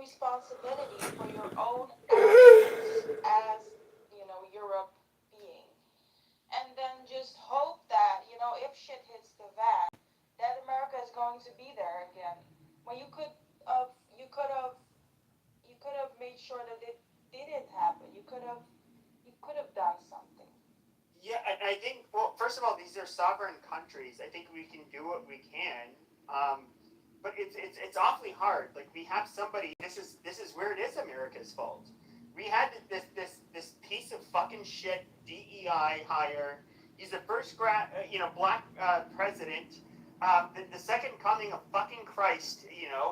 responsibility for your own actions as, Europe being. And then just hope that, if shit hits the fan, that America is going to be there again. When you could have made sure that it didn't happen. You could have done something. Yeah, I think. Well, first of all, these are sovereign countries. I think we can do what we can, but it's awfully hard. Like we have somebody. This is where it is America's fault. We had this piece of fucking shit DEI hire. He's the first black president. The second coming of fucking Christ,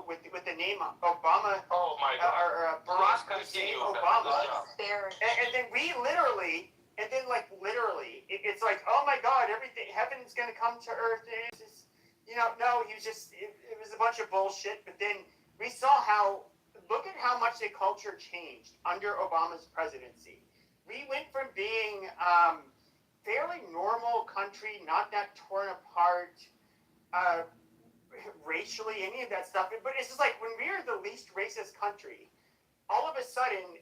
with the name Obama. Oh my God. Or Barack Hussein Obama. Obama. And then we literally, it's like, oh my God, everything, heaven's gonna come to earth. And it's just, no, he was just, it was a bunch of bullshit. But then we saw look at how much the culture changed under Obama's presidency. We went from being fairly normal country, not that torn apart, racially, any of that stuff. But it's just like when we are the least racist country, all of a sudden,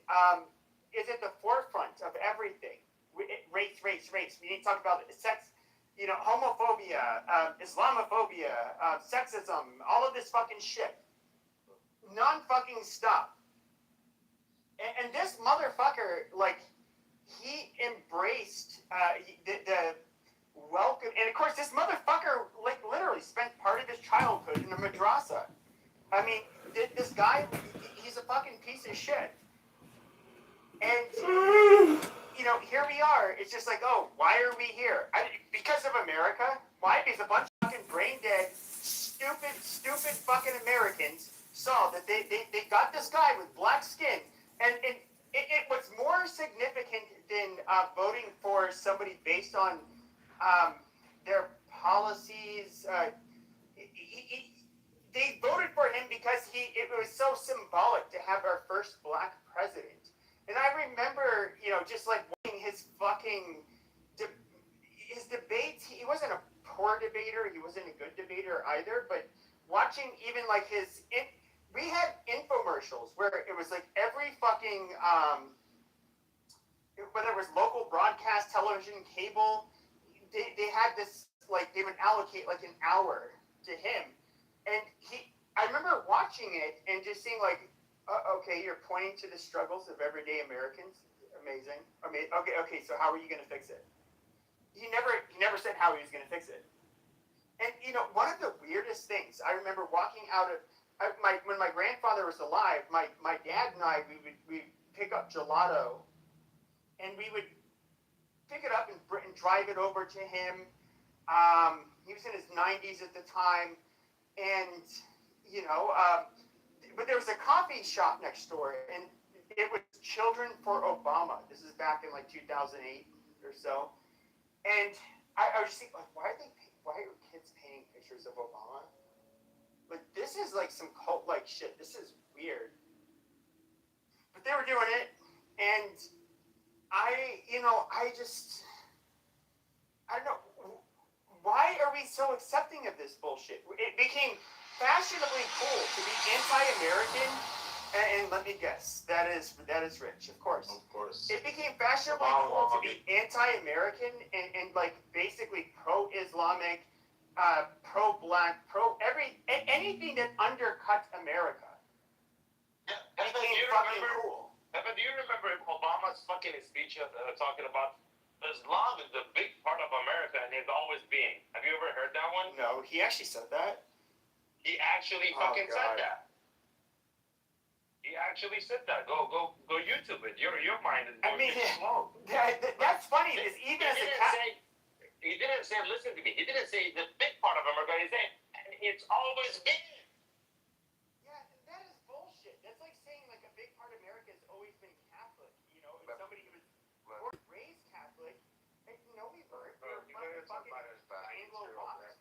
is at the forefront of everything. Race. We need to talk about sex, homophobia, Islamophobia, sexism, all of this fucking shit. Non-fucking stop. And this motherfucker, like, he embraced the welcome. And of course, this motherfucker, like, literally spent part of his childhood in a madrasa. I mean, this guy, he's a fucking piece of shit. And, here we are. It's just like, oh, why are we here? Because of America? Why? Because a bunch of fucking brain-dead, stupid fucking Americans saw that they got this guy with black skin. And it was more significant than voting for somebody based on their policies. They voted for him because it was so symbolic to have our first black president. And I remember, just like watching his fucking his debates. He wasn't a poor debater. He wasn't a good debater either. But watching even like we had infomercials where it was like every fucking whether it was local broadcast, television, cable, they had this, like, they would allocate like an hour to him. And I remember watching it and just seeing like, okay, you're pointing to the struggles of everyday Americans. Amazing. Okay, so how are you going to fix it? He never said how he was going to fix it. And, one of the weirdest things, I remember walking out of, when my grandfather was alive, my dad and I, we pick up gelato, and we would pick it up and drive it over to him. He was in his 90s at the time, and, but there was a coffee shop next door, and it was Children for Obama. This is back in like 2008 or so. And I was just thinking, like, why are kids painting pictures of Obama? Like, this is like some cult-like shit. This is weird. But they were doing it, and I don't know, why are we so accepting of this bullshit? It became fashionably cool to be anti-American, and let me guess, that is rich, of course. Of course. It became fashionably cool to be anti-American and like basically pro-Islamic, pro-black, anything that undercut America. Yeah, became fucking cool. But do you remember Obama's fucking speech talking about Islam is the big part of America and has always been? Have you ever heard that one? No, he actually said that. He actually fucking said that. He actually said that. Go YouTube it. Your mind is going to slow. That's funny because even as a cat. He didn't say, listen to me. He didn't say the big part of America. He said it's always been. Yeah, that is bullshit. That's like saying like a big part of America has always been Catholic. Somebody who was raised Catholic. And, we weren't. We're fucking Anglo-Saxon.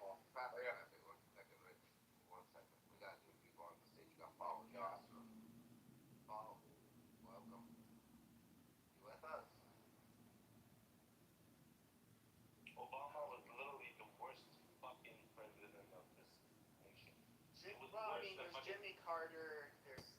Obama was literally the worst fucking president of this nation. There's Jimmy Carter. There's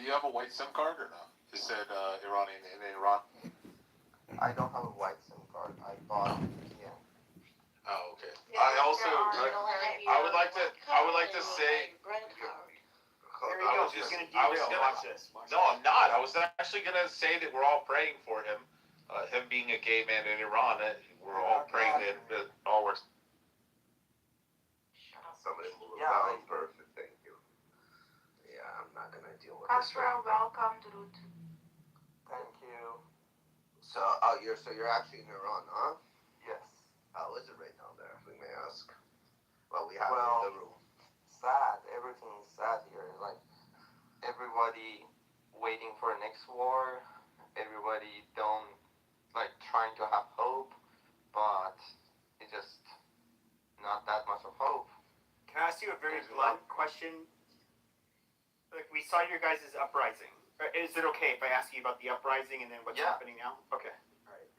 do you have a white SIM card or no? It said Iranian in Iran. I don't have a white SIM card. I bought VPN. Oh, okay. Yeah, I also I would like to say. There you go. He's gonna derail. Watch this. No, I'm not. I was actually gonna say that we're all praying for him. Him being a gay man in Iran, we're all praying that all works. Somebody move Yeah, down. I- Perfect. Thank you. Yeah, I'm not gonna deal with this. Castro, welcome to Root. Thank you. So, you're actually in Iran, huh? Yes. How is it right now there, if we may ask? Well, we have Well, in the room. Sad. Everything is sad here. Like, everybody waiting for a next war. Everybody trying to have hope, but it's just not that much of hope. Can I ask you a very blunt question? Like, we saw your guys' uprising. Is it okay if I ask you about the uprising and then what's happening now? Okay. All right.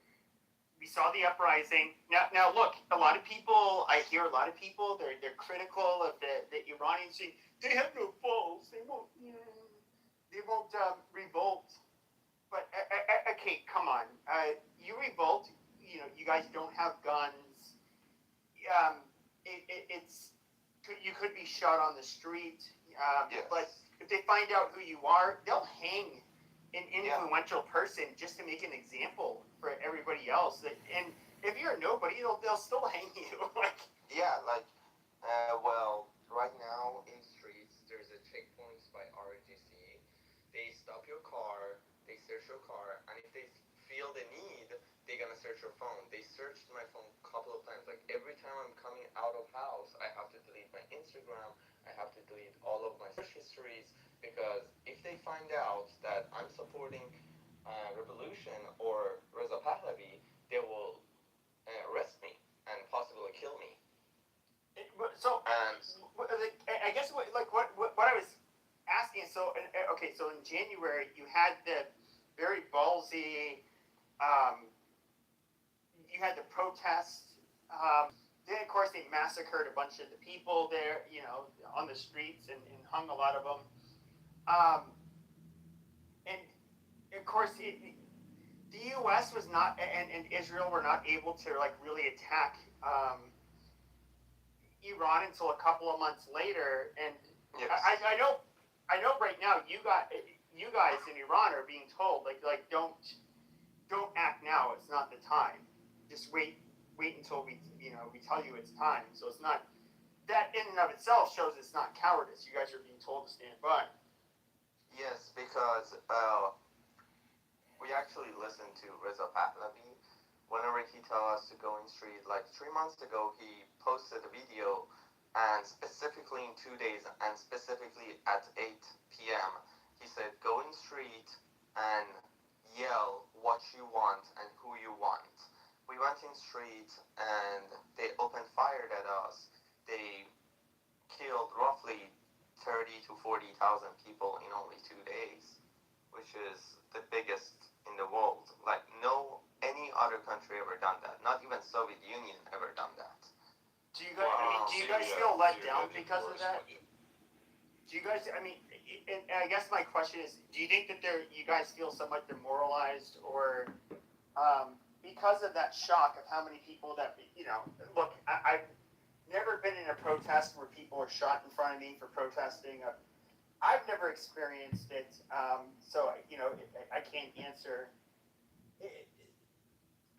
We saw the uprising. Now look, a lot of people, I hear a lot of people, they're critical of the Iranians saying, they have no balls, they won't revolt. But, okay, come on. You revolt, you guys don't have guns. You could be shot on the street. Yes. But if they find out who you are, they'll hang an influential person just to make an example for everybody else. And if you're a nobody, they'll still hang you. Well, right now in streets, there's a checkpoints by RGC. They stop your car, they search your car, and if they feel the need, they're gonna search your phone. They searched my phone a couple of times. Like, every time I'm coming out of house, I have to delete my Instagram, I have to delete all of my search histories, because if they find out that I'm supporting revolution or Reza Pahlavi, they will arrest me and possibly kill me. So, I guess what I was asking, so in January, you had the very ballsy, you had the protest, then of course they massacred a bunch of the people there, on the streets and hung a lot of them. And of course, the U.S. was not, and Israel were not able to really attack Iran until a couple of months later. And Yes. I know right now you guys in Iran are being told like don't act now. It's not the time. Just wait until we tell you it's time. So it's not that in and of itself shows it's not cowardice. You guys are being told to stand by. Yes, because we actually listen to Reza Pahlavi. Whenever he tells us to go in street, like 3 months ago, he posted a video, and specifically in 2 days, and specifically at 8 p.m., he said, go in street and yell what you want and who you want. We went in street, and they opened fire at us. They killed roughly 30 to 40,000 people in only 2 days, which is the biggest in the world. Like, no any other country ever done that. Not even Soviet Union ever done that. Do you guys feel let down because of that? Do you guys? I mean, and I guess my question is, do you think that you guys feel somewhat demoralized, or because of that shock of how many people that look, I've never been in a protest where people are shot in front of me for protesting. I've never experienced it, so I can't answer.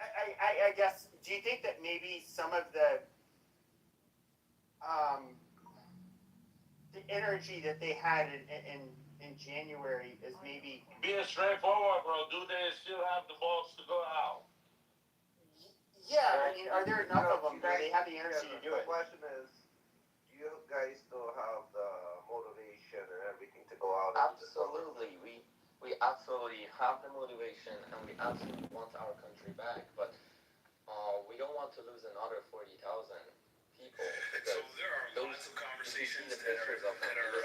I guess. Do you think that maybe some of the energy that they had in January is maybe Being straightforward, bro. Do they still have the balls to go out? Yeah, I mean, are there enough of them where they have the energy to do it? The question is, do you guys still have the motivation and everything to go out? Absolutely. We absolutely have the motivation, and we absolutely want our country back, but we don't want to lose another 40,000 people. So there are lots of conversations that are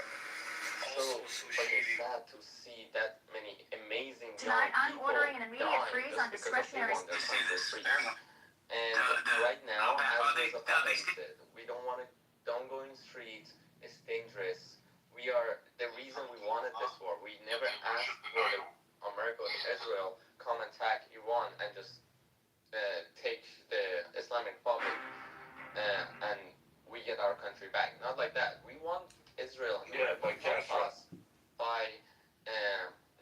also associated. It's sad to see that many amazing Tonight, young I'm people ordering an immediate dying freeze just on because of they discretionary. want their country free. And right now, as Reza Pahlavi said, we don't go in street. It's dangerous. the reason we wanted this war. We never asked for the America and Israel come attack Iran and just take the Islamic Republic and we get our country back. Not like that. We want Israel to help us by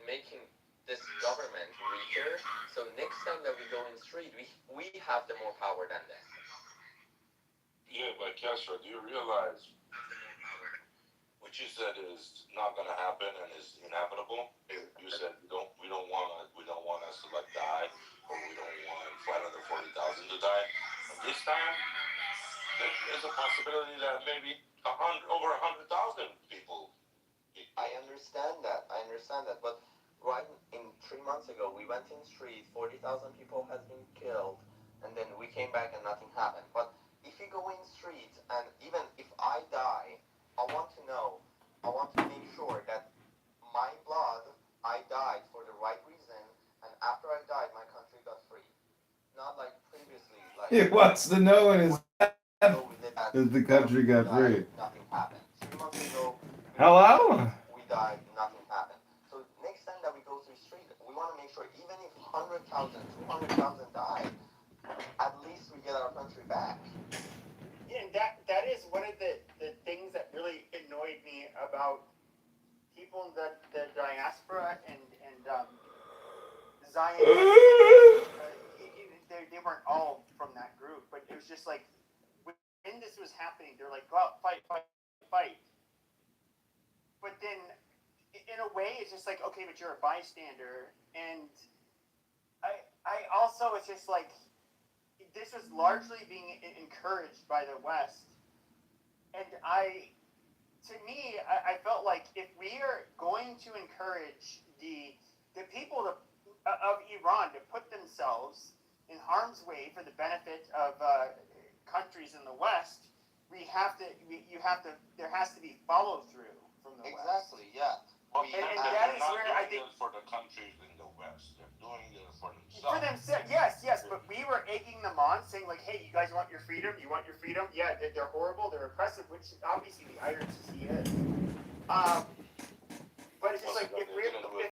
making this government weaker. So next time that we go in the street, we have the more power than them. Yeah, but Kestra, do you realize what you said is not going to happen and is inevitable? You said we don't want us to like die, or we don't want 540,000 to die. But this time, there's a possibility that maybe over 100,000 people. I understand that, but right in 3 months ago, we went in the street, 40,000 people has been killed, and then we came back and nothing happened. But if you go in the street, and even if I die, I want to make sure that my blood, I died for the right reason, and after I died, my country got free. Not like previously, like... He wants to know in his that the country got free. Nothing happened. 3 months ago, Hello? we died, nothing happened. So next time that we go through the street, we want to make sure even if 100,000, 200,000 die, at least we get our country back. Yeah, and that is one of the things that really annoyed me about people in the diaspora and Zionists. They weren't all from that group, but it was just like when this was happening, they're like, go out, fight. But then, in a way, it's just like, okay, but you're a bystander, and I also, it's just like, this was largely being encouraged by the West, and I felt like if we are going to encourage the people of Iran to put themselves in harm's way for the benefit of countries in the West, there has to be follow through from the West. Exactly, yeah. And that is where I think for the countries in the West, they're doing it for themselves. For themselves, yes, but we were egging them on, saying like, "Hey, you guys want your freedom? You want your freedom? Yeah, they're horrible, they're oppressive," which obviously the IRGC is.